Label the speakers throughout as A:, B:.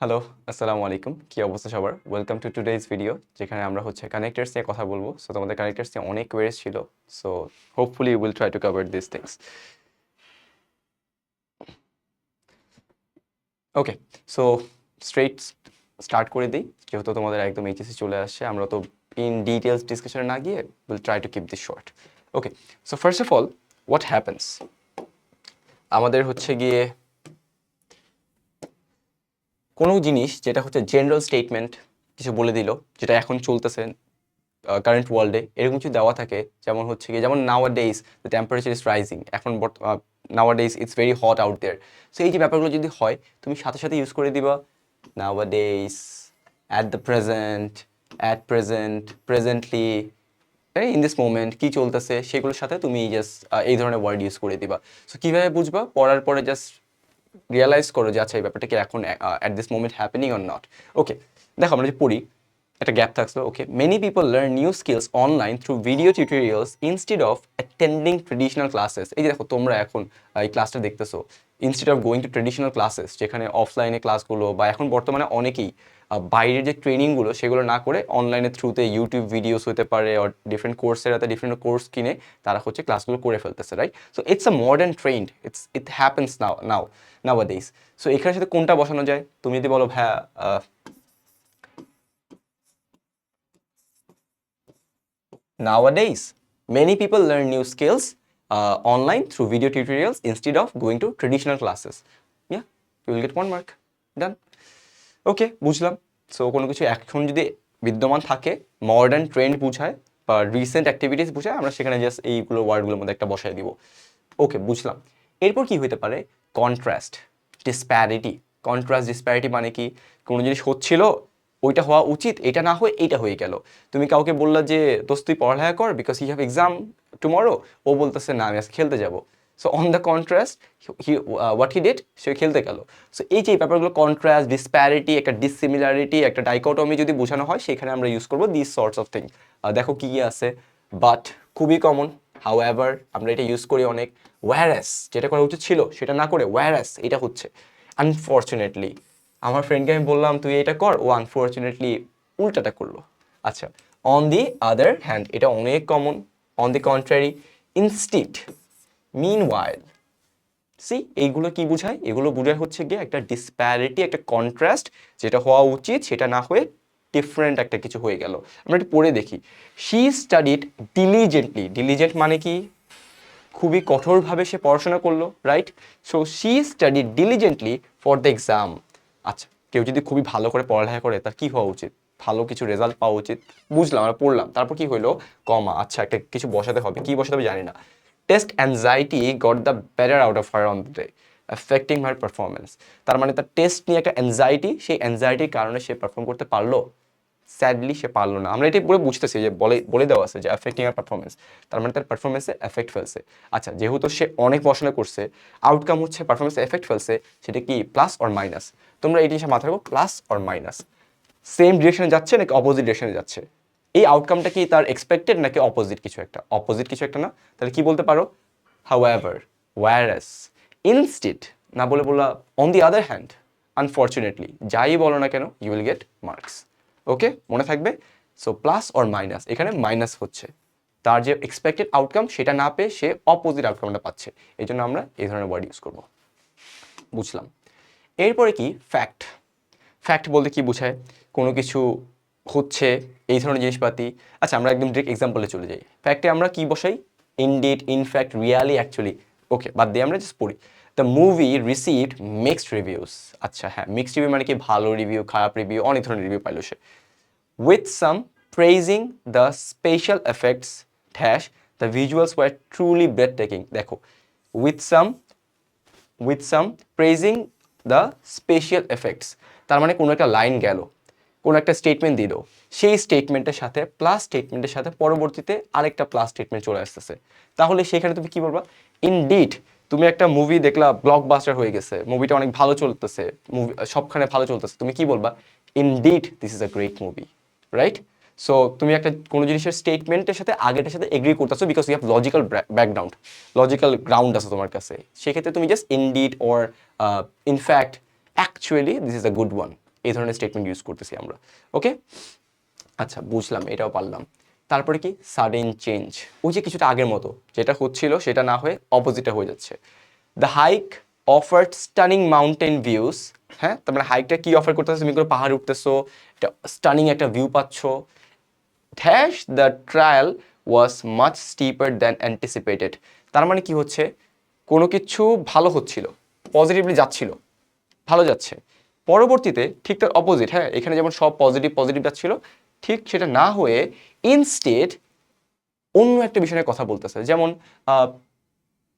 A: Hello, আসসালামু আলাইকুম। কি অবস্থা সবার? ওয়েলকাম টু টুডেজ ভিডিও, যেখানে আমরা কানেক্টরস নিয়ে কথা বলবো। সো তোমাদের কানেক্টরস নিয়ে অনেক কোয়েরিজ ছিল। So hopefully will try to cover this things. Okay, so straight start করে দিই। যেহেতু তোমাদের একদম এইচএসসি চলে আসছে, আমরা তো ইন ডিটেলস ডিসকাশনে না গিয়ে will try to keep this short. Okay, so first of all what happens, আমাদের গিয়ে কোনো জিনিস যেটা জেনারেল স্টেটমেন্ট কিছু বলে দিল, যেটা এখন চলতেছে কারেন্ট ওয়ার্ল্ডে, এরকম কিছু দেওয়া থাকে। যেমন গিয়ে যেমন nowadays the temperature is rising, এখন nowadays it's very hot out there. So এই যে ব্যাপারগুলো যদি হয়, তুমি সাথে সাথে ইউজ করে দিবা nowadays, at the present, at present, presently, in this moment কী চলতেছে সেগুলোর সাথে তুমি জাস্ট এই ধরনের ওয়ার্ড ইউজ করে দিবা। সো কীভাবে বুঝবা? পড়ার পরে জাস্ট রিয়ালাইজ করো যে আচ্ছা এই ব্যাপারটা কি এখন at this moment happening or not. Okay, দেখো আমরা যে পড়ি, একটা গ্যাপ থাকলো। Okay, many people learn new skills online through video tutorials instead of attending traditional classes. এই যে দেখো তোমরা এখন এই ক্লাসটা দেখতেছো, instead of going to traditional classes, যেখানে অফলাইনে ক্লাসগুলো বা এখন বর্তমানে অনেকেই বাইরের যে ট্রেনিংগুলো সেগুলো না করে অনলাইনের থ্রুতে ইউটিউব ভিডিওস হতে পারে, আর ডিফারেন্ট কোর্সের হাতে ডিফারেন্ট কোর্স কিনে তারা ক্লাসগুলো করে ফেলতেছে, right? So it's a modern trend, it happens now days. So এখানের সাথে কোনটা বসানো যায়? তুমি যদি বলো হ্যাঁ, nowadays many people learn new skills online through video tutorials instead of going to traditional classes. Yeah, you will get 1 mark. Done. ওকে, বুঝলাম। সো কোনো কিছু এখন যদি বিদ্যমান থাকে, মডার্ন ট্রেন্ড বুঝায় বা রিসেন্ট অ্যাক্টিভিটিস বুঝায়, আমরা সেখানে জাস্ট এইগুলো ওয়ার্ডগুলোর মধ্যে একটা বসায় দিব। ওকে, বুঝলাম। এরপর কি হতে পারে? Contrast, disparity. কন্ট্রাস্ট ডিসপ্যারিটি মানে কি? কোনো জিনিস হচ্ছিল, ওইটা হওয়া উচিত, এটা না হয়ে এইটা হয়ে গেল। তুমি কাউকে বললা যে দোস্ত তুই পড়ালেখা কর because you have exam tomorrow, ও বলতেছে না আমি আজ খেলতে যাব। So on the contrast what he did, সে খেলতে গেল। সো এই যে ব্যাপারগুলো কন্ট্রাস্ট, ডিসপ্যারিটি, একটা ডিসিমিলারিটি, একটা ডাইকোটমি যদি বোঝানো হয়, সেখানে আমরা ইউজ করবো দিস সর্টস অফ থিং। দেখো কী কী আছে, বাট খুবই কমন। হাউএভার আমরা এটা ইউজ করি অনেক। ওয়্যারাস, যেটা করা উচিত ছিল সেটা না করে ওয়্যারাস এটা হচ্ছে। আনফর্চুনেটলি, আমার ফ্রেন্ডকে আমি বললাম তুই এটা কর, ও আনফর্চুনেটলি উল্টাটা করলো। আচ্ছা, অন দি আদার হ্যান্ড, এটা অনেক common. On the contrary, instead, meanwhile. See, এইগুলো কি বোঝায়? এগুলো বোঝায় গিয়ে একটা ডিসপ্যারিটি, একটা কন্ট্রাস্ট, যেটা হওয়া উচিত সেটা না হয়ে ডিফারেন্ট একটা কিছু হয়ে গেল। আমরা একটু পড়ে দেখি। She studied diligently. ডিলিজেন্ট মানে কি? খুবই কঠোরভাবে সে পড়াশোনা করলো, right? So she studied diligently for the exam. আচ্ছা, কেউ যদি খুবই ভালো করে পড়ালেখা করে তার কি হওয়া উচিত? ভালো কিছু রেজাল্ট পাওয়া উচিত। বুঝলাম, আমরা পড়লাম, তারপর কি হইলো? কমা। আচ্ছা, একটা কিছু বসাতে হবে, কি বসাতে হবে জানি না। Test anxiety got the better out of her on the day, affecting her performance. তার মানে তার টেস্ট নিয়ে একটা অ্যাংজাইটি, সেই অ্যাংজাইটির কারণে সে পারফর্ম করতে পারলো? স্যাডলি সে পারলো না। আমরা এটাই পুরো বুঝতেছি যে বলে বলে দেওয়া আছে যে অ্যাফেক্টিং আর পারফরমেন্স, তার মানে তার পারফরমেন্সে এফেক্ট ফেলছে। আচ্ছা, যেহেতু সে অনেক পড়াশোনা করছে, আউটকাম পারফরমেন্সে এফেক্ট ফেলছে, সেটা কি প্লাস অর মাইনাস? তোমরা এই জিনিসটা মাথায় রাখো, প্লাস অর মাইনাস। সেম ডিরেকশনে যাচ্ছে নাকি অপোজিট ডিরেকশনে যাচ্ছে? এই আউটকামটা কি তার এক্সপেক্টেড নাকি অপোজিট কিছু একটা? অপোজিট কিছু একটা না? তাহলে কি বলতে পারো? হাউএভার, ওয়্যারাস, ইনস্টিড, না বলে বললা on the other hand, unfortunately, যাই বলো না কেন ইউ উইল গেট মার্কস। ওকে, মনে থাকবে। সো প্লাস অর মাইনাস, এখানে মাইনাস হচ্ছে, তার যে এক্সপেক্টেড আউটকাম সেটা না পেয়ে সে অপোজিট আউটকামটা পাচ্ছে। এই জন্য আমরা এই ধরনের ওয়ার্ড ইউজ করব। বুঝলাম। এরপরে কি? ফ্যাক্ট। ফ্যাক্ট বলতে কি বোঝায়? কোনো কিছু হচ্ছে, এই ধরনের জিনিসপাতি। আচ্ছা, আমরা একদম ডিরেক্ট এক্সাম্পলে চলে যাই। ফ্যাক্টে আমরা কি বসাই? Indeed, in fact, really, actually. Okay, বাদ দিয়ে আমরা জাস্ট পড়ি। The movie received mixed reviews. আচ্ছা হ্যাঁ, মিক্সড রিভিউ মানে কি? ভালো রিভিউ, খারাপ রিভিউ, অনেক ধরনের রিভিউ পাইলো সে। with some praising the special effects dash the visuals were truly breathtaking. দেখো, with some praising the special effects, তার মানে কোনো একটা লাইন গেল, কোনো একটা স্টেটমেন্ট দিল, সেই স্টেটমেন্টের সাথে প্লাস স্টেটমেন্টের সাথে পরবর্তীতে আরেকটা প্লাস স্টেটমেন্ট চলে আসতেছে, তাহলে সেখানে তুমি কি বলবা? ইনডিড। তুমি একটা মুভি দেখলা, ব্লকবাস্টার হয়ে গেছে, মুভিটা অনেক ভালো চলতেছে, মুভি সবখানে ভালো চলতেছে, তুমি কি বলবা? Indeed this is a great movie, right? So তুমি একটা কোনো জিনিসের স্টেটমেন্টের সাথে আগেটার সাথে এগ্রি করতেছো because you have logical background, logical ground আছে তোমার কাছে। সেক্ষেত্রে তুমি just indeed or in fact, actually this is a good one, এই ধরনের স্টেটমেন্ট ইউজ করতেছি আমরা। ওকে, আচ্ছা বুঝলাম, এটাও পারলাম। তারপরে কি সাডেন চেঞ্জ, ওই যে কিছুটা আগের মতো যেটা হচ্ছিল সেটা না হয়ে অপোজিটে হয়ে যাচ্ছে। The hike offered stunning mountain views, হ্যাঁ তার মানে হাইকটা কি অফার করতেছে, তুমি করে পাহাড় উঠতেছো, একটা স্টানিং একটা ভিউ পাচ্ছ। Dash the trial was much stripper than anticipated, তার মানে কি হচ্ছে, কোনো কিছু ভালো হচ্ছিল, পজিটিভলি যাচ্ছিল, ভালো যাচ্ছে, পরবর্তীতে ঠিক তার অপোজিট, হ্যাঁ এখানে যেমন সব পজিটিভ পজিটিভ যাচ্ছিল, ঠিক সেটা না হয়ে ইনস্টেড অন্য একটা বিষয় নিয়ে কথা বলতেছে। যেমন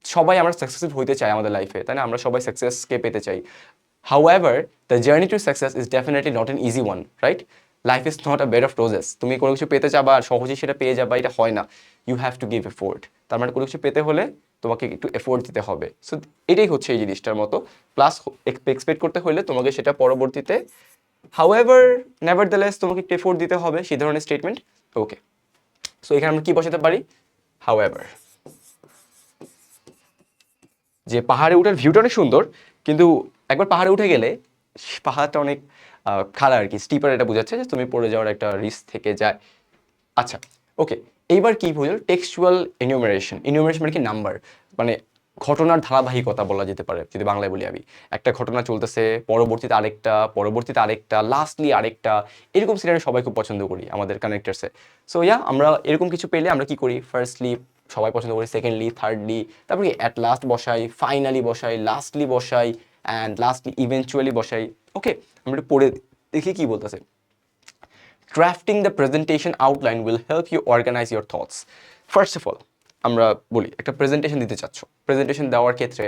A: সবাই আমরা সাকসেসফুল হইতে চাই আমাদের লাইফে, তাই না, আমরা সবাই সাকসেসকে পেতে চাই। However, the journey to success is definitely not an easy one, right? Life is not a bed of roses. তুমি কোনো কিছু পেতে চাবা আর সহজেই সেটা পেয়ে যাবা, এটা হয় না। You have to give effort. তার মানে কোনো কিছু পেতে হলে তোমাকে একটু এফোর্ট দিতে হবে। সো এটাই হচ্ছে এই জিনিসটার মতো। প্লাস এক্সপেক্ট করতে হলে তোমাকে সেটা পরবর্তীতে however nevertheless তোমাকে একটু এফোর্ট দিতে হবে, সেই ধরনের স্টেটমেন্ট। ওকে, সো এখানে আমরা কি বসাতে পারি, however। যে পাহাড়ে উঠার ভিউটা অনেক সুন্দর, কিন্তু একবার পাহাড়ে উঠে গেলে পাহাড়টা অনেক খাড়া আর কি, স্টিপার, এটা বোঝাচ্ছে যে তুমি পড়ে যাওয়ার একটা রিস্ক থেকে যায়। আচ্ছা ওকে, এইবার কি বুঝল, টেক্সচুয়াল ইনিউমারেশন। ইনিউমারেশন মানে কি নাম্বার, মানে ঘটনার ধারাবাহিকতা বলা যেতে পারে যদি বাংলায় বলি আমি। একটা ঘটনা চলতেছে, পরবর্তীতে আরেকটা, পরবর্তীতে আরেকটা, লাস্টলি আরেকটা, এরকম সিনারি সবাই খুব পছন্দ করি আমাদের কানেক্টার্সে। সো ইয়া, আমরা এরকম কিছু পেলে আমরা কি করি, ফার্স্টলি সবাই পছন্দ করি, সেকেন্ডলি, থার্ডলি, তারপরে অ্যাট লাস্ট বসাই, ফাইনালি বসাই, লাস্টলি বসাই, অ্যান্ড লাস্টলি ইভেনচুয়ালি বসাই। ওকে, আমরা একটু পড়ে দেখি কি বলতেছে। Drafting the presentation outline will help you organize your thoughts. First of all, আমরা বলি একটা প্রেজেন্টেশন দিতে চাচ্ছ, প্রেজেন্টেশন দেওয়ার ক্ষেত্রে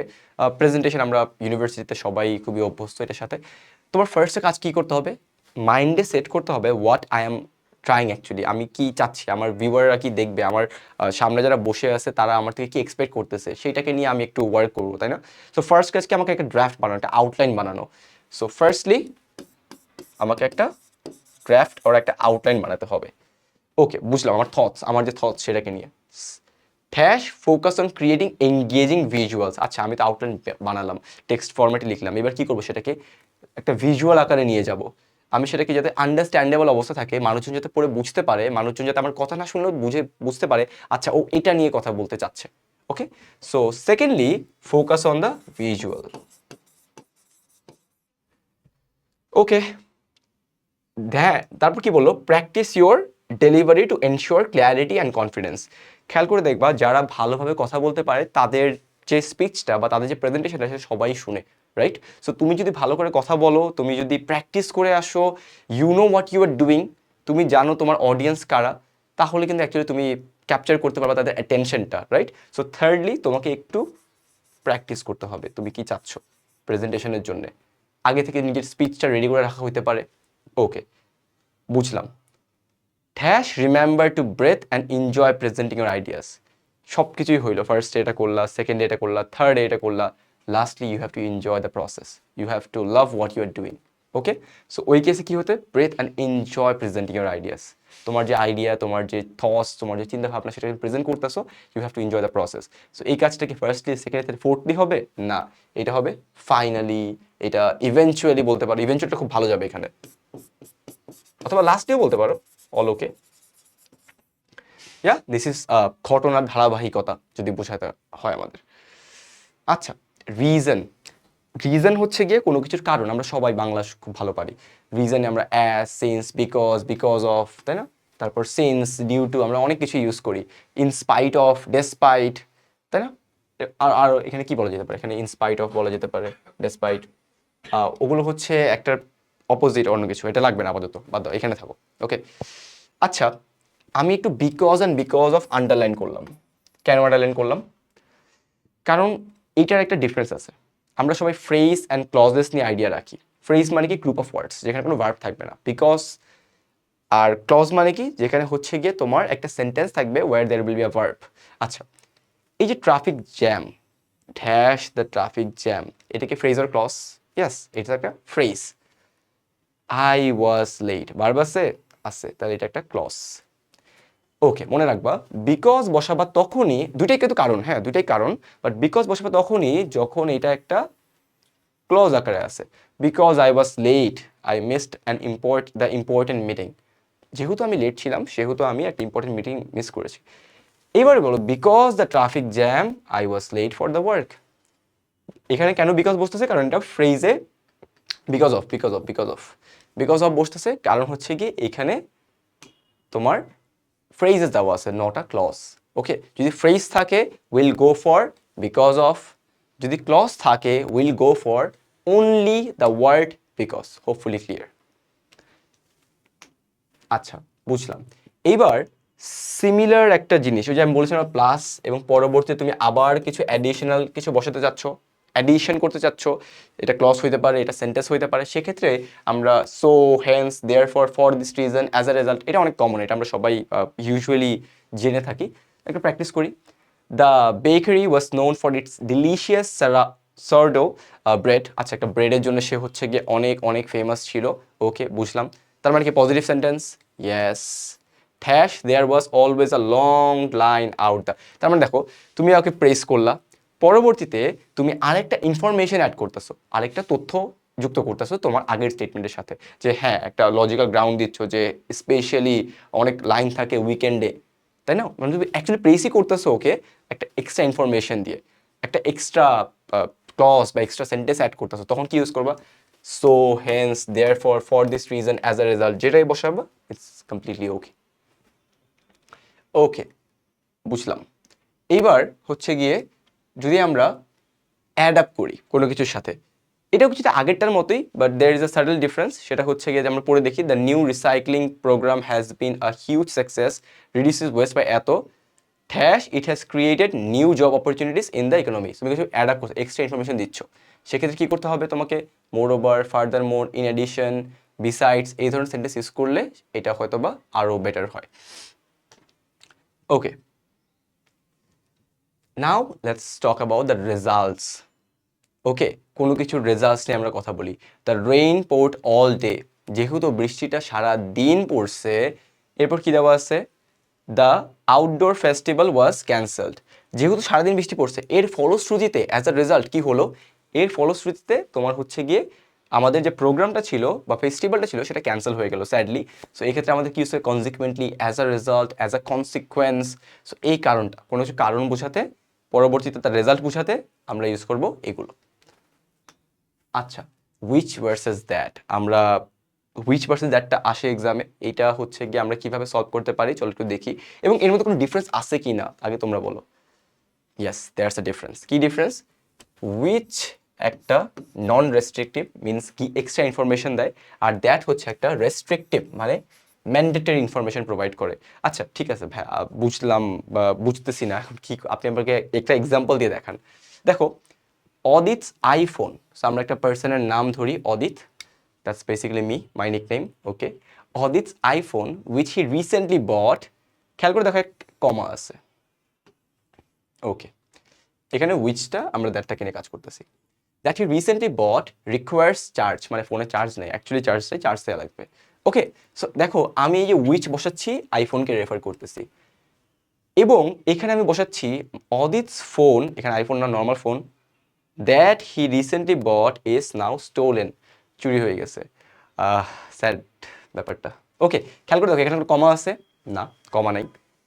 A: প্রেজেন্টেশন আমরা ইউনিভার্সিটিতে সবাই খুবই অভ্যস্ত এটার সাথে। তোমার ফার্স্টে কাজ কি করতে হবে, মাইন্ডে সেট করতে হবে what I am trying actually, আমি কি চাচ্ছি, আমার ভিউয়াররা কি দেখবে, আমার সামনে যারা বসে আছে তারা আমার থেকে কি এক্সপেক্ট করতেছে, সেইটাকে নিয়ে আমি একটু ওয়ার্ক করবো, তাই না? সো ফার্স্ট কাজ কি, আমাকে একটা ড্রাফট বানানো, একটা আউটলাইন বানানো। সো ফার্স্টলি আমাকে একটা ড্রাফট ওর একটা আউটলাইন বানাতে হবে। ওকে বুঝলাম, আমার থটস, আমার যে থটস সেটাকে নিয়ে dash focus on creating engaging visuals. আচ্ছা আমি তো আউটলাইন বানালাম, টেক্সট ফরম্যাটে লিখলাম, এবার কি করবো, সেটাকে একটা ভিজুয়াল আকারে নিয়ে যাব। আমি সেটাকে যাতে আন্ডারস্ট্যান্ডেবল অবস্থা থাকে, মানুষজন যাতে পড়ে বুঝতে পারে, মানুষজন যাতে আমার কথা না শুনলেও বুঝতে পারে, আচ্ছা ও এটা নিয়ে কথা বলতে চাচ্ছে। Okay, so secondly focus on the visual. Okay, হ্যাঁ তারপর কি বললো, practise your delivery to ensure clarity and confidence. খেয়াল করে দেখবা যারা ভালোভাবে কথা বলতে পারে তাদের যে স্পিচটা বা তাদের যে প্রেজেন্টেশনটা সেটা সবাই শুনে, রাইট? সো তুমি যদি ভালো করে কথা বলো, তুমি যদি প্র্যাকটিস করে আসো, you know what you are doing, তুমি জানো তোমার অডিয়েন্স কারা, তাহলে কিন্তু অ্যাকচুয়ালি তুমি ক্যাপচার করতে পারবা তাদের অ্যাটেনশনটা, রাইট? সো থার্ডলি তোমাকে একটু প্র্যাকটিস করতে হবে, তুমি কি চাচ্ছ প্রেজেন্টেশনের জন্য, আগে থেকে নিজের স্পিচটা রেডি করে রাখা হতে পারে। ওকে বুঝলাম। Dash remember to breathe and enjoy presenting your ideas. সব কিছুই হইলো, ফার্স্টে এটা করলা, সেকেন্ডে এটা করলা, থার্ডে এটা করলা, lastly you have to enjoy the process, you have to love what you are doing. Okay, so ওই কেসে কী হতে, breathe and enjoy presenting your ideas. তোমার যে আইডিয়া, তোমার যে থটস, তোমার যে চিন্তা ভাবনা, সেটা প্রেজেন্ট করতেছো, you have to enjoy the process. So এই কাজটা কি ফার্স্টলি, সেকেন্ডলি, ফোর্থলি হবে না, এটা হবে ফাইনালি, এটা ইভেনচুয়ালি বলতে পারো, ইভেনচুয়ালিটা খুব ভালো যাবে এখানে, অথবা লাস্টেও বলতে পারো, all okay. Yeah this is ঘটনার ধারাবাহিকতা যদি বোঝাতে হয় আমাদের। আচ্ছা রিজন, রিজন হচ্ছে গিয়ে কোনো কিছুর কারণ, আমরা সবাই বাংলা খুব ভালো পারি। রিজনে আমরা as, since, because, because of, তাই না? তারপর সিন্স, ডিউ টু, আমরা অনেক কিছু ইউজ করি, ইনস্পাইট অফ, ডেসপাইট, তাই না? আর এখানে কি বলা যেতে পারে, এখানে ইনস্পাইট অফ বলা যেতে পারে, ডেসপাইট, ওগুলো হচ্ছে একটা অপোজিট অন্য কিছু, এটা লাগবে না আপাতত, বাদ দাও, এখানে থাকো। ওকে আচ্ছা, আমি একটু because and because of underline করলাম। কেন আন্ডারলাইন করলাম? কারণ এইটার একটা ডিফারেন্স আছে। আমরা সবাই ফ্রেজ অ্যান্ড ক্লজেস নিয়ে আইডিয়া রাখি। ফ্রেজ মানে কি, গ্রুপ অফ ওয়ার্ডস যেখানে কোনো ভার্ব থাকবে না। বিকজ আর ক্লজ মানে কি, যেখানে হচ্ছে গিয়ে তোমার একটা সেন্টেন্স থাকবে where there will be a verb. আচ্ছা এই যে traffic jam, dash the traffic jam, এটা কি ফ্রেজ আর ক্লজ? ইয়েস, এটা একটা phrase. I was late, verb আছে, তাহলে এটা একটা ক্লজ। ওকে মনে রাখবা, বিকজ বসাবা তখনই, দুইটাই কিন্তু কারণ, হ্যাঁ দুইটাই কারণ, বাট বিকজ বসাবা তখনই যখন এটা একটা ক্লজ আকারে আছে। Because I was late I missed the important meeting. যেহেতু আমি লেট ছিলাম সেহেতু আমি একটা ইম্পর্টেন্ট মিটিং মিস করেছি। এবারে বলো because the traffic jam I was late for the work. এখানে কেন বিকজ বসতেছে, কারণ এটা ফ্রেজে বিকজ অফ বসতেছে, কারণ হচ্ছে কি এখানে তোমার ফ্রেজেস দেওয়া আছে, নট আ ক্লজ। ওকে, যদি ফ্রেজ থাকে will go for because of, যদি ক্লজ থাকে will go for only the word because. Hopefully clear. আচ্ছা, বুঝলাম। এইবার সিমিলার একটা জিনিস, ওই যে আমি বলেছিলাম প্লাস এবং পরবর্তীতে তুমি আবার কিছু অ্যাডিশনাল কিছু বসাতে চাচ্ছ, অ্যাডিশন করতে চাচ্ছ, এটা ক্লজ হইতে পারে, এটা সেন্টেন্স হইতে পারে, সেক্ষেত্রে আমরা so, hence, therefore, for this reason, as a result, এটা অনেক কমন, এটা আমরা সবাই ইউজুয়ালি জেনে থাকি। একটা প্র্যাকটিস করি। The bakery was known for its delicious sourdough bread. আচ্ছা, একটা ব্রেডের জন্য সে হচ্ছে গিয়ে অনেক অনেক ফেমাস ছিল। ওকে, বুঝলাম। তার মানে কি positive sentence? Yes. Thus there was always a long line out the. তার মানে দেখো, তুমি ওকে প্রেস করলা, পরবর্তীতে তুমি আরেকটা ইনফরমেশন অ্যাড করতেছো, আরেকটা তথ্য যুক্ত করতেছো তোমার আগের স্টেটমেন্টের সাথে, যে হ্যাঁ একটা লজিক্যাল গ্রাউন্ড দিচ্ছ যে স্পেশালি অনেক লাইন থাকে উইকেন্ডে, তাই না? মানে তুমি অ্যাকচুয়ালি প্রেসই করতেছো ওকে একটা এক্সট্রা ইনফরমেশন দিয়ে, একটা এক্সট্রা ক্লজ বা এক্সট্রা সেন্টেন্স অ্যাড করতেছো, তখন কি ইউজ করবা? So, hence, therefore, for this reason, as a result, যেটাই বসাবা ইটস কমপ্লিটলি ওকে। ওকে, বুঝলাম। এইবার হচ্ছে গিয়ে যদি আমরা অ্যাড আপ করি কোনো কিছুর সাথে, এটাও কিছুটা আগেরটার মতোই, but there is a subtle difference. সেটা হচ্ছে গিয়ে যে আমরা পড়ে দেখি, the new recycling programme has been a huge success, reduces waste by এত, thus it has created new job opportunities in the economy. তুমি কিছু অ্যাড আপ করছো, এক্সট্রা ইনফরমেশন দিচ্ছ, সেক্ষেত্রে কী করতে হবে তোমাকে? Moreover, furthermore, in addition, besides, এই ধরনের সেন্টেন্স ইউজ করলে এটা হয়তো বা আরও বেটার হয়। Okay, now let's talk about the results. Okay, কোনো কিছুর রেজাল্টস নিয়ে আমরা কথা বলি। The rain poured all day, যেহেতু বৃষ্টিটা সারা দিন পড়ছে, এরপর কী দেওয়া আছে? The outdoor festival was cancelled, যেহেতু সারাদিন বৃষ্টি পড়ছে, এর ফলশ্রুতিতে অ্যাজ আ রেজাল্ট কী হলো? এর ফলশ্রুতিতে তোমার হচ্ছে গিয়ে আমাদের যে প্রোগ্রামটা ছিল বা ফেস্টিভ্যালটা ছিল সেটা ক্যান্সেল হয়ে গেল স্যাডলি। সো এই ক্ষেত্রে আমাদের কী হচ্ছে? Consequently, as a result, as a consequence. So এই কারণটা, কোনো কিছু কারণ বোঝাতে, পরবর্তীতে তার রেজাল্ট বোঝাতে আমরা ইউজ করব এগুলো। আচ্ছা, হুইচ ভার্সেস দ্যাট, আমরা হুইচ ভার্সেস দ্যাটটা আসে এক্সামে, এটা হচ্ছে গিয়ে আমরা কিভাবে সলভ করতে পারি চলো একটু দেখি, এবং এর মধ্যে কোনো ডিফারেন্স আছে কি না আগে তোমরা বলো। Yes, there's a difference. কি ডিফারেন্স? হুইচ একটা নন রেস্ট্রিকটিভ, মিনস কি এক্সট্রা ইনফরমেশন দেয়, আর দ্যাট হচ্ছে একটা রেস্ট্রিকটিভ, মানে ম্যান্ডেটরি ইনফরমেশন প্রোভাইড করে। আচ্ছা ঠিক আছে ভাই, বুঝলাম বা বুঝতেছি না এখন কি, আপনি আমাকে একটা এক্সাম্পল দিয়ে দেখান। দেখো, অদিতস আইফোন, সো আমরা একটা পার্সনের নাম ধরি Adit, that's basically me, my nickname. Okay, Adit's iPhone which he recently bought, খেয়াল করে দেখো একটা কমা আছে। ওকে, এখানে উইচটা আমরা দ্যাটটা কিনে কাজ করতেছি। That he recently bought requires charge, মানে ফোনে চার্জ নেই, অ্যাকচুয়ালি চার্জ দেওয়া লাগবে। ওকে, সো দেখো আমি এই যে উইচ বসাচ্ছি আইফোনকে রেফার করতেছি, এবং এখানে আমি বসাচ্ছি অদিতস ফোন, এখানে আইফোন না normal phone, that he recently bought is now stolen, চুরি হয়ে গেছে। স্যাড ব্যাপারটা। ওকে, খেয়াল করে দেখো এখানে একটা কমা আছে না, কমা নাই,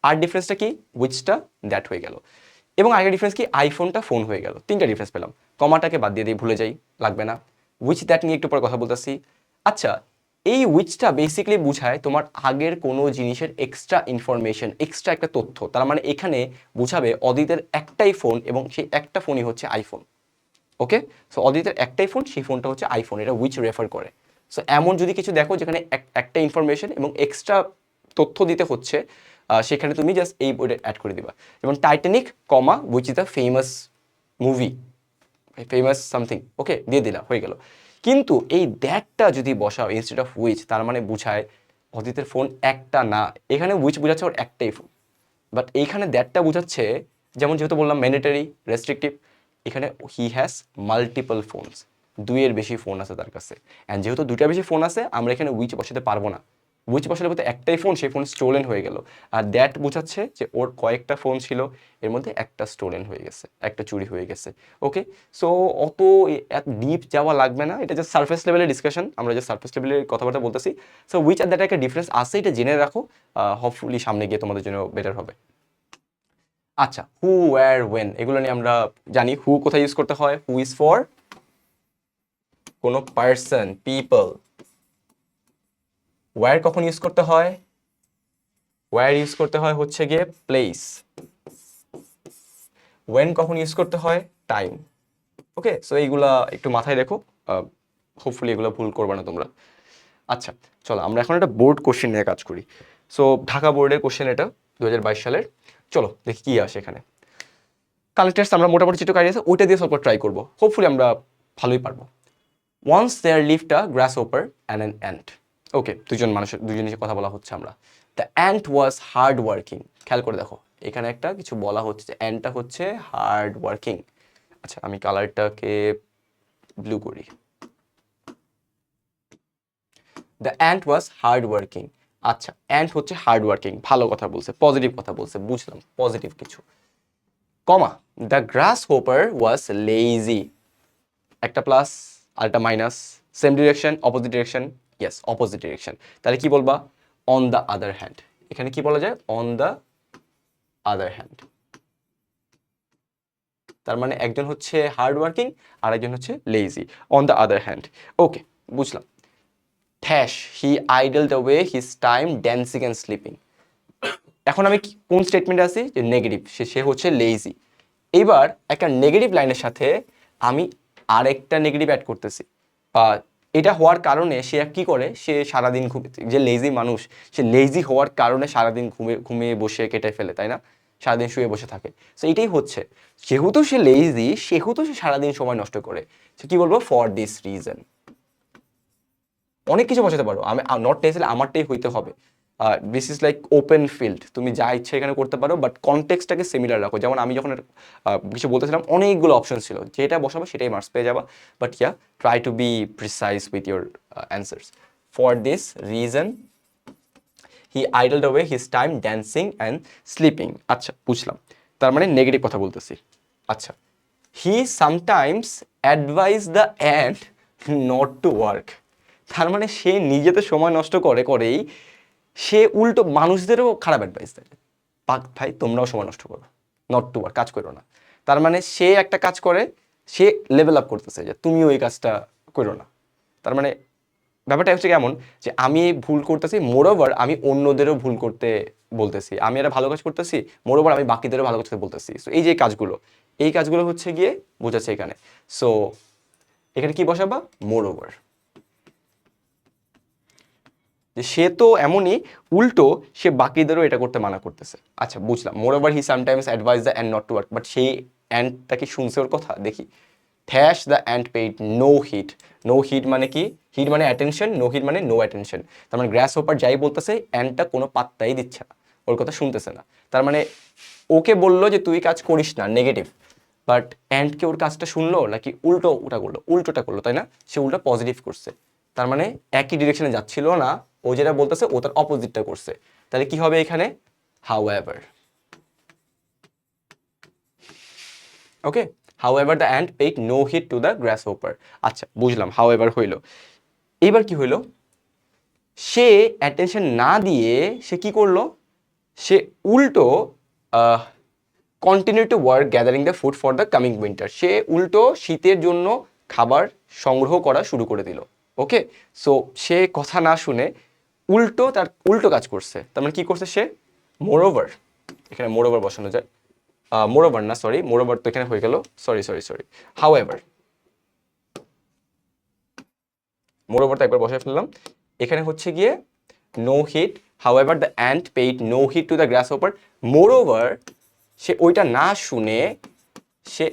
A: আর ডিফারেন্সটা কি? উইচটা দ্যাট হয়ে গেল, এবং আরেকটা ডিফারেন্স কি? আইফোনটা ফোন হয়ে গেল। তিনটা ডিফারেন্স পেলাম। কমাটাকে বাদ দিয়ে দিই, ভুলে যাই, লাগবে না। উইচ দ্যাট নিয়ে একটু পরে কথা বলতেছি। আচ্ছা, এই উইচটা বেসিক্যালি বোঝায় তোমার আগের কোনো জিনিসের এক্সট্রা ইনফরমেশন, এক্সট্রা একটা তথ্য। তার মানে এখানে বোঝাবে অদিতের একটাই ফোন এবং সেই একটা ফোনই হচ্ছে আইফোন। ওকে, সো অদিতের একটাই ফোন, সেই ফোনটা হচ্ছে আইফোন, এটা উইচ রেফার করে। সো এমন যদি কিছু দেখো যেখানে একটা ইনফরমেশন এবং এক্সট্রা তথ্য দিতে হচ্ছে, সেখানে তুমি জাস্ট এই ওইটা অ্যাড করে দিবা। যেমন Titanic comma which is the famous movie, famous something, okay দিয়ে দিলা, হয়ে গেল। কিন্তু এই দ্যাটটা যদি বসাও ইনস্টেড অফ উইচ, তার মানে বুঝায় অদিতের ফোন একটা না, এখানে উইচ বোঝাচ্ছে ওর একটাই ফোন, বাট এইখানে দ্যাটটা বোঝাচ্ছে, যেমন যেহেতু বললাম ম্যান্ডেটরি, রেস্ট্রিকটিভ, এখানে হি হ্যাজ মাল্টিপল ফোনস, দুইয়ের বেশি ফোন আছে তার কাছে, অ্যান্ড যেহেতু দুইটার বেশি ফোন আছে আমরা এখানে উইচ বসাতে পারবো না, উইচ বসালে বলতে একটাই ফোন, সেই ফোন স্টোলেন হয়ে গেল। আর দ্যাট বোঝাচ্ছে যে ওর কয়েকটা ফোন ছিল, এর মধ্যে একটা স্টোলেন হয়ে গেছে, একটা চুরি হয়ে গেছে। ওকে, সো অত এত ডিপ যাওয়া লাগবে না, এটা জাস্ট সার্ফেস লেভেলের ডিসকাশন, আমরা যে সার্ফেস লেভেলের কথাবার্তা বলতেছি। সো উইচ আর দ্যাট একটা ডিফারেন্স আছে, এটা জেনে রাখো, হোপফুলি সামনে গিয়ে তোমাদের জন্য বেটার হবে। আচ্ছা, হু, ওয়্যার, ওয়েন, এগুলো নিয়ে আমরা জানি। হু কোথায় ইউজ করতে হয়? হু ইজ ফর কোনো পার্সন, পিপল। ওয়্যার কখন ইউজ করতে হয়? ওয়্যার ইউজ করতে হয় হচ্ছে গিয়ে প্লেস। ওয়েন কখন ইউজ করতে হয়? টাইম। ওকে, সো এইগুলা একটু মাথায় রেখো, হোপফুলি এগুলো ভুল করবে না তোমরা। আচ্ছা, চলো আমরা এখন একটা বোর্ড কোশ্চেন নিয়ে কাজ করি। সো ঢাকা বোর্ডের কোশ্চেন এটা, 2022 সালের। চলো দেখি কি আসে এখানে। কালেক্টার্স আমরা মোটামুটি যেটুকু আইডিয়া আছে ওইটা দিয়ে সলভ ট্রাই করবো, হোপফুলি আমরা ভালোই পারবো। Once there lived a grasshopper and an ant. Okay, দুজনের কথা বলা হচ্ছে আমরা। The ant was hard working. খেয়াল করে দেখো, এখানে একটা কিছু বলা হচ্ছে যে অ্যান্টটা হচ্ছে হার্ড ওয়ার্কিং। আচ্ছা, আমি কালারটাকে ব্লু করি। The ant was hard working. আচ্ছা, অ্যান্ট হচ্ছে হার্ড ওয়ার্কিং, ভালো কথা বলছে, পজিটিভ কথা বলছে, বুঝলাম পজিটিভ কিছু। Comma, the grasshopper was lazy. একটা প্লাস আর একটা minus, same direction, opposite direction, yes opposite direction. তাহলে কি বলবা? On the other hand. এখানে কি বলা যায়? On the other hand. তার মানে একজন হচ্ছে হার্ড ওয়ার্কিং আর একজন হচ্ছে lazy, on the other hand. Okay, বুঝলাম। Thus, he idled away his time dancing and sleeping. এখন আমি কোন স্টেটমেন্টে আছি? যে নেগেটিভ, সে হচ্ছে লেজি। এইবার একটা নেগেটিভ লাইনের সাথে আমি আরেকটা নেগেটিভ অ্যাড করতেছি। এটা হওয়ার কারণে সে কি করে? সে সারাদিন যে লেজি মানুষ, সে লেজি হওয়ার কারণে সারাদিন ঘুমিয়ে বসে কেটে ফেলে, তাই না? সারাদিন শুয়ে বসে থাকে। সো এটাই হচ্ছে, যেহেতু সে লেজি সেহেতু সে সারাদিন সময় নষ্ট করে। সে কি বলবো? For this reason. অনেক কিছু বসাতে পারো, আমি নট নেসেসারি আমারটাই হইতে হবে। This is like open field, তুমি যা ইচ্ছে এখানে করতে পারো, বাট কনটেক্সটটাকে সিমিলার রাখো। যেমন আমি যখন কিছু বলতেছিলাম অনেকগুলো অপশন ছিল, যেটা বসাবো সেটাই মার্কস পেয়ে যাবা। But yeah, try to be precise with your answers. For this reason he idled away his time dancing and sleeping. আচ্ছা, বুঝলাম, তার মানে নেগেটিভ কথা বলতেছি। আচ্ছা, he sometimes advises the ant not to work. তার মানে সে নিজে তো সময় নষ্ট করেই সে উল্টো মানুষদেরও খারাপ অ্যাডভাইস দেয়, ভাই তোমরাও সময় নষ্ট করো, নট টু ওয়ার্ক, কাজ করো না। তার মানে সে একটা কাজ করে, সে লেভেল আপ করতেছে যে তুমিও এই কাজটা করো না। তার মানে ব্যাপারটা হচ্ছে কেমন, যে আমি ভুল করতেছি, মোরওভার আমি অন্যদেরও ভুল করতে বলতেছি। আমি একটা ভালো কাজ করতেছি, মোরওভার আমি বাকিদেরও ভালো কাজ করতে বলতেছি। সো এই যে এই কাজগুলো হচ্ছে গিয়ে বোঝাচ্ছে এখানে। সো এখানে কি বসাবা? মোরওভার। যে সে তো এমনই, উল্টো সে বাকিদেরও এটা করতে মানা করতেছে। আচ্ছা, বুঝলাম। Moreover he sometimes advises the ant not to work. But সেই অ্যান্ডটা কি শুনছে ওর কথা? দেখি। Thus the ant paid no heed. No heed মানে কি? হিট মানে অ্যাটেনশন, নো হিট মানে নো অ্যাটেনশন। তার মানে গ্রাস হোপার যাই বলতেছে, অ্যান্ডটা কোনো পাত্তাই দিচ্ছে না, ওর কথা শুনতেছে না। তার মানে ওকে বললো যে তুই কাজ করিস না, নেগেটিভ। বাট অ্যান্ডকে ওর কাজটা শুনলো নাকি ওটা করলো? উল্টোটা করলো, তাই না? সে উল্টো পজিটিভ করছে। তার মানে একই ডিরেকশনে যাচ্ছিল না, ও যেটা বলতেছে ও তার অপোজিটটা করছে। তাহলে কি হবে এখানে? However. Okay, however the ant paid no heed to the grasshopper. আচ্ছা, বুঝলাম, হাউএভার হইল। এইবার কি হইল? সে অ্যাটেনশন না দিয়ে সে কি করলো? সে উল্টো continue to work gathering the food for the coming winter. সে উল্টো শীতের জন্য খাবার সংগ্রহ করা শুরু করে দিল। ওকে, সো সে কথা না শুনে তার উল্টো কাজ করছে। তার মানে কি করছে সে? মোরওভার, এখানে মোরওভার বসানো যায়। মোরওভার না, সরি, মোরওভার তো এখানে হয়ে গেল, সরি। হাউএভার, মোরওভার তো একবার বসায় ফেললাম। এখানে হচ্ছে গিয়ে no heed, however the ant paid no heed to the grasshopper. Moreover সে ওইটা না শুনে সে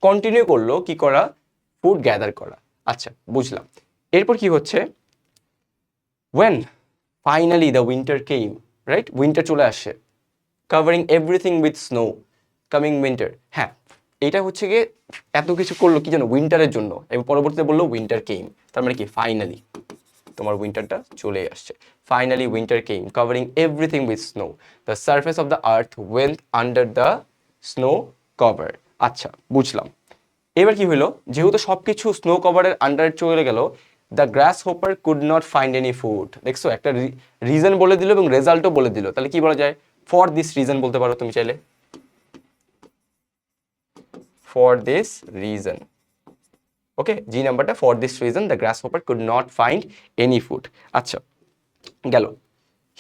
A: কন্টিনিউ করলো কি করা? ফুড গ্যাদার করা। আচ্ছা, বুঝলাম। এরপর কি হচ্ছে? When finally the winter came, right? Winter চলে আসে, covering everything with snow, coming winter. হ্যাঁ, এটা হচ্ছে গিয়ে এত কিছু করলো কি জন্য? উইন্টারের জন্য। এবং পরবর্তীতে বললো উইন্টার কেম, তার মানে কি? ফাইনালি। তোমার উইন্টারটা চলে আসছে। Finally winter came covering everything with snow, the surface of the earth went under the snow cover. আচ্ছা বুঝলাম। এবার কি হলো, যেহেতু সবকিছু স্নো কভারের আন্ডারে চলে গেল, the grasshopper could not find any food. দেখছো, একটা রিজন বলে দিল এবং রেজাল্টও বলে দিল। তাহলে কি বলা যায়? ফর দিস রিজন বলতে পারো তুমি চাইলে, for this reason. Okay, G নাম্বারটা, for this reason the grasshopper could not find any food. আচ্ছা গেল।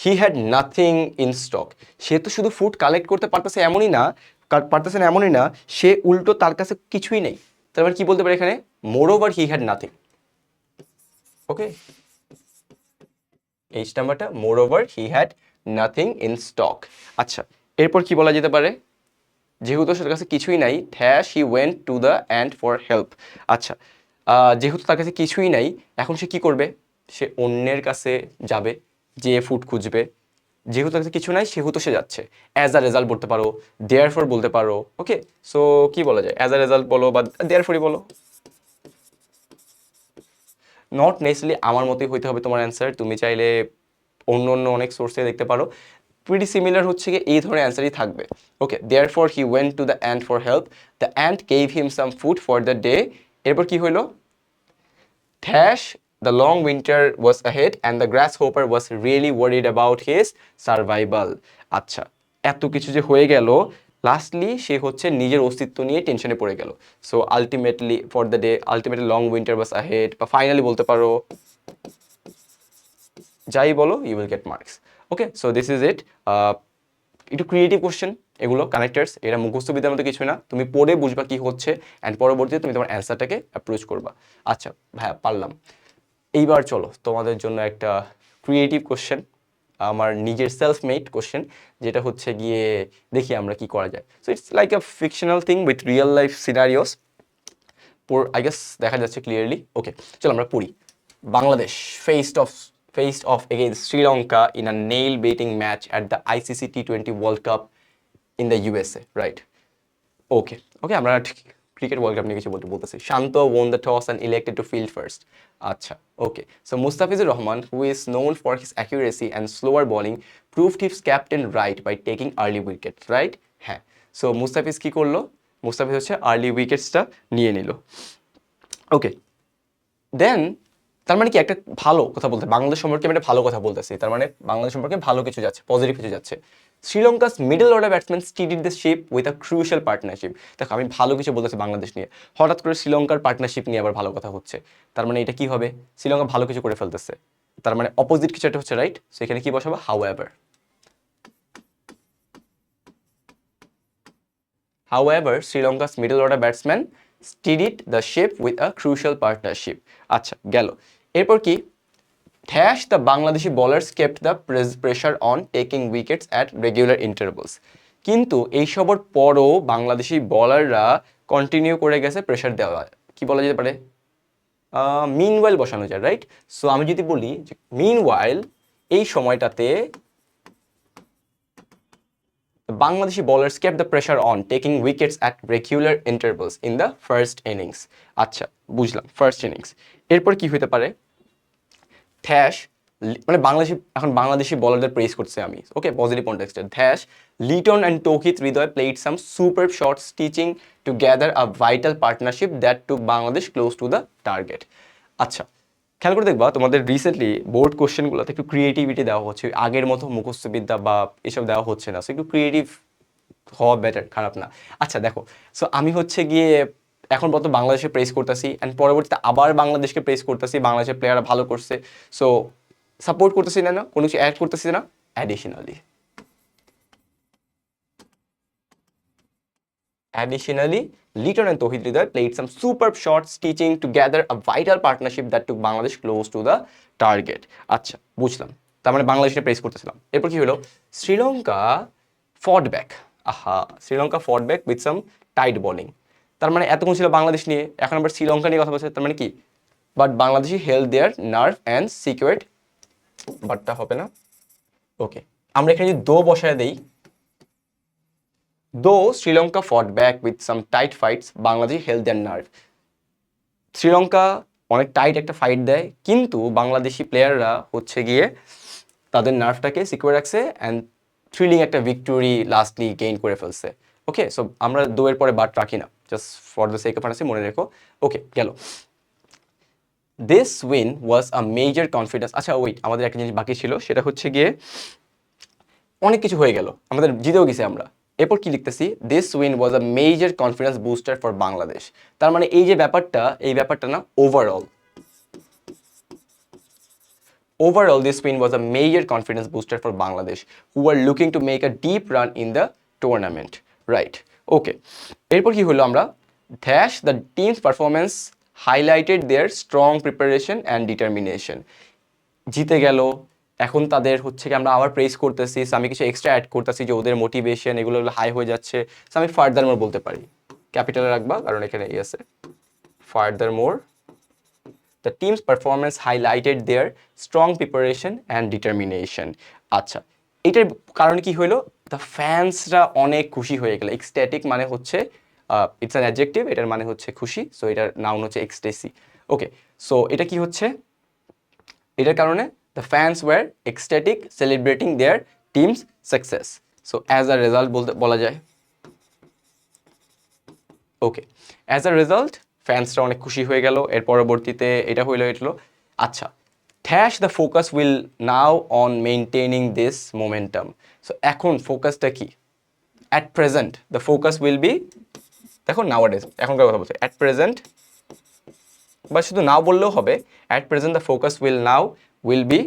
A: He had nothing in stock. সে তো শুধু ফুড কালেক্ট করতে পারতেছে এমনই না, সে উল্টো তার কাছে কিছুই নেই। তারপর কি বলতে পারে এখানে? Moreover he had nothing. Okay, H নাম্বারটা, moreover he had nothing in stock. আচ্ছা এরপর কি বলা যেতে পারে? যেহেতু তার কাছে কিছুই নাই, হি went to the ant for help. আচ্ছা যেহেতু তার কাছে কিছুই নাই, এখন সে কি করবে? সে অন্যের কাছে যাবে, যে ফুড খুঁজবে। যেহেতু তার কাছে কিছু নাই সেহেতু সে যাচ্ছে। অ্যাজ আ রেজাল্ট বলতে পারো, দেয়ার ফর বলতে পারো। ওকে, সো কি বলা যায়? অ্যাজ আ রেজাল্ট বলো বা দেয়ার ফরই বলো। নট নেসেসারিলি আমার মতোই হইতে হবে তোমার অ্যান্সার, তুমি চাইলে অন্য অন্য অনেক সোর্সে দেখতে পারো। প্রিটি সিমিলার হচ্ছে কি এই ধরনের অ্যান্সারই থাকবে। Okay, therefore he went to the ant for help, the ant gave him some food for the day. এরপর কি হইলো? The long winter was ahead and the grasshopper was really worried about his survival. আচ্ছা এত কিছু যে হয়ে গেল, lastly সে হচ্ছে নিজের অস্তিত্ব নিয়ে টেনশনে পড়ে গেল। So ultimately long winter was ahead, বা ফাইনালি বলতে পারো, যাই বলো, you will get marks. Okay, so this is it. একটু ক্রিয়েটিভ কোশ্চেন এগুলো, কানেক্টার্স, এরা মুখস্থ বিদ্যার মতো কিছু না, তুমি পড়ে বুঝবা কি হচ্ছে অ্যান্ড পরবর্তীতে তুমি তোমার অ্যান্সারটাকে অ্যাপ্রোচ করবা। আচ্ছা ভাইয়া পারলাম। এইবার চলো তোমাদের জন্য একটা ক্রিয়েটিভ কোশ্চেন, আমার নিজের সেলফ মেড কোশ্চেন, যেটা হচ্ছে গিয়ে দেখি আমরা কি করা যায়। So it's like a fictional thing with real life scenarios. I guess দেখা যাচ্ছে ক্লিয়ারলি। ওকে, চলো আমরা পড়ি। Bangladesh faced off against Sri Lanka in a nail-biting match at the ICC T20 World Cup in the USA, right? ওকে আমরা cricket world cup নিয়ে কিছু বলতেছি। শান্ত won the toss and elected to field first. আচ্ছা okay, so Mustafizur Rahman, who is known for his accuracy and slower bowling, proved his captain right by taking early wicket, right? হ্যাঁ, so Mustafiz কি করলো? মুস্তাফিজ হচ্ছে early উইকেটসটা নিয়ে নিল। ওকে, দেন তার মানে কি একটা ভালো কথা বলতে, বাংলাদেশ সম্পর্কে আমি একটা ভালো কথা বলতেছি, তার মানে বাংলাদেশ সম্পর্কে ভালো কিছু যাচ্ছে, পজিটিভ কিছু যাচ্ছে। Sri Lanka's middle order batsman steadied the ship with a crucial partnership. দেখো আমি ভালো কিছু বলতেছি বাংলাদেশ নিয়ে, হঠাৎ করে শ্রীলঙ্কার পার্টনারশিপ নিয়ে আবার ভালো কথা হচ্ছে। তার মানে এটা কি হবে? শ্রীলঙ্কা ভালো কিছু করে ফেলতেছে, তার মানে অপোজিট কিছু একটা হচ্ছে, রাইট? সো এখানে কি বসাবো? However, Sri Lanka's middle order batsman steadied the ship with a crucial partnership. আচ্ছা গেল। এরপর কি? The Bangladeshi bowlers kept the pressure on taking wickets at regular intervals. কিন্তু এইসবের পরও বাংলাদেশি বলাররা কন্টিনিউ করে গেছে প্রেশার দেওয়া। কি বলা যেতে পারে? মিনওয়াইল বসানো যায়, রাইট? সো আমি যদি বলি যে মিনওয়াইল, এই সময়টাতে Bangladeshi bowlers kept the pressure on taking wickets at regular intervals in the first innings. আচ্ছা বুঝলাম, ফার্স্ট ইনিংস। এরপর কি হতে পারে? মানে বাংলাদেশি বলারদের প্রেস করছে আমি, ওকে, পজিটিভ কনটেক্সটে। Liton and Towhid Hridoy played some superb shots stitching together a vital partnership that took Bangladesh close to the target. আচ্ছা খেয়াল করে দেখবা তোমাদের রিসেন্টলি বোর্ড কোশ্চেনগুলোতে একটু ক্রিয়েটিভিটি দেওয়া হচ্ছে, আগের মতো মুখস্থবিদ্যা বা এসব দেওয়া হচ্ছে না। সো একটু ক্রিয়েটিভ হওয়া বেটার, খারাপ না। আচ্ছা দেখো, সো আমি হচ্ছে গিয়ে এখন বর্তমানে বাংলাদেশে প্রেস করতেছি অ্যান্ড পরবর্তীতে আবার বাংলাদেশকে প্রেস করতেছি, বাংলাদেশের প্লেয়াররা ভালো করছে, সো সাপোর্ট করতেছি না, কোনো কিছু অ্যাড করতেছি না। Additionally, Liton and Tauhid Hridoy played some superb shots, teaching together a vital partnership that took Bangladesh close to the target. আচ্ছা বুঝলাম, তার মানে বাংলাদেশে প্রেস করতেছিলাম। এরপর কি হলো? শ্রীলঙ্কা ফট ব্যাক। শ্রীলঙ্কা ফট back with some tight bowling. তার মানে এতক্ষণ ছিল বাংলাদেশ নিয়ে, এখন আবার শ্রীলঙ্কা নিয়ে কথা বলছে। তার মানে কি? But Bangladeshi held their nerve and secured, বাটটা হবে না। ওকে, আমরা এখানে যদি দো বসায় দেই, though Sri Lanka fought back with some tight fights, Bangladesh held their nerve. Sri Lanka অনেক টাইট একটা ফাইট দেয়, কিন্তু বাংলাদেশি প্লেয়াররা হচ্ছে গিয়ে তাদের নার্ভটাকে সিকিউর রাখছে অ্যান্ড থ্রিলিং একটা ভিক্টোরি লাস্টলি গেইন করে ফেলছে। ওকে, সো আমরা দোয়ের পরে বাট রাখি না, just for the sake of fantasy মনে রেখো। ওকে, গেল। This win was a major confidence. আচ্ছা ওয়েট, আমাদের একটা জিনিস বাকি ছিল, সেটা হচ্ছে গিয়ে অনেক কিছু হয়ে গেল, আমাদের জিতেও গেছি আমরা। এরপর কি লিখতেছি, this win was a major confidence booster for Bangladesh. তার মানে এই যে ব্যাপারটা, এই ব্যাপারটা না overall, overall, this win was a major confidence booster for Bangladesh, who were looking to make a deep run in the tournament. Right. Okay. এরপর কি হলো আমরা, dash the team's performance highlighted their strong preparation and determination. জিতে গেল, এখন তাদের হচ্ছে কি আমরা আবার প্রেস করতেছি, আমি কিছু এক্সট্রা অ্যাড করতেছি যে ওদের মোটিভেশন এগুলো হাই হয়ে যাচ্ছে। আমি ফার্দার মোর বলতে পারি, ক্যাপিটালে রাখবা কারণ এখানে ই আছে, further more the team's performance highlighted their strong preparation and determination. আচ্ছা, এটার কারণে কি হলো, দ্য ফ্যান্সরা অনেক খুশি হয়ে গেল। এক্সট্যাটিক মানে হচ্ছে ইটস অ্যান অ্যাডজেক্টিভ, এটার মানে হচ্ছে খুশি, সো এটার নাউন হচ্ছে এক্সটেসি। ওকে, সো এটা কি হচ্ছে, এটার কারণে the fans were ecstatic celebrating their team's success. So as a result বলা যায়। ওকে, অ্যাজ আ রেজাল্ট ফ্যান্সরা অনেক খুশি হয়ে গেল। এর পরবর্তীতে এটা হইলো। আচ্ছা, dash the focus will now on maintaining this momentum. So এখন ফোকাসটা কি, at present the focus will B, দেখো নাওয়াডেজ এখনকার কথা বলছে, অ্যাট প্রেজেন্ট বা শুধু নাও বললেও হবে, at present the focus will be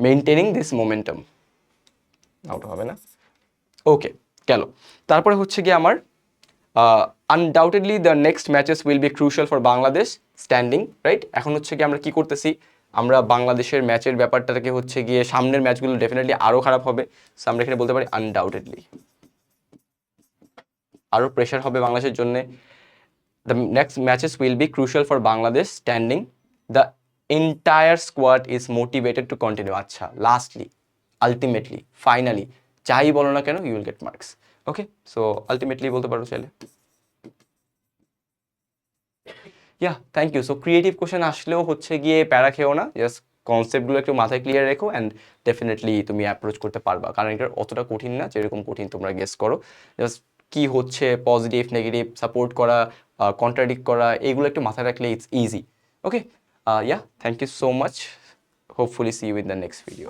A: maintaining this momentum, নাওটা হবে না। ওকে, গেল। তারপরে হচ্ছে গিয়ে আমার undoubtedly the next matches will be crucial for Bangladesh standing, right. এখন হচ্ছে কি আমরা কি করতেছি, আমরা বাংলাদেশের ম্যাচের ব্যাপারটাকে হচ্ছে গিয়ে সামনের ম্যাচগুলো ডেফিনেটলি আরও খারাপ হবে। সো আমরা এখানে বলতে পারি আনডাউটেডলি আরও প্রেশার হবে বাংলাদেশের জন্য। The next matches will be crucial for Bangladesh standing, the entire squad is motivated to continue. আচ্ছা, লাস্টলি, আলটিমেটলি, ফাইনালি, যাই বলো না কেন you will get marks. Okay, so ultimately বলতে পারো চাইলে। Yeah, thank you. So creative question আসলেও হচ্ছে গিয়ে প্যারা খেও না, জাস্ট কনসেপ্টগুলো একটু মাথায় ক্লিয়ার রেখো অ্যান্ড ডেফিনেটলি তুমি অ্যাপ্রোচ করতে পারবা, কারণ এটা অতটা কঠিন না যেরকম কঠিন তোমরা গেস করো। জাস্ট কি হচ্ছে পজিটিভ নেগেটিভ সাপোর্ট করা, কন্ট্রাডিক্ট করা, এগুলো একটু মাথায় রাখলে it's easy. Okay, yeah, thank you so much, hopefully see you in the next video.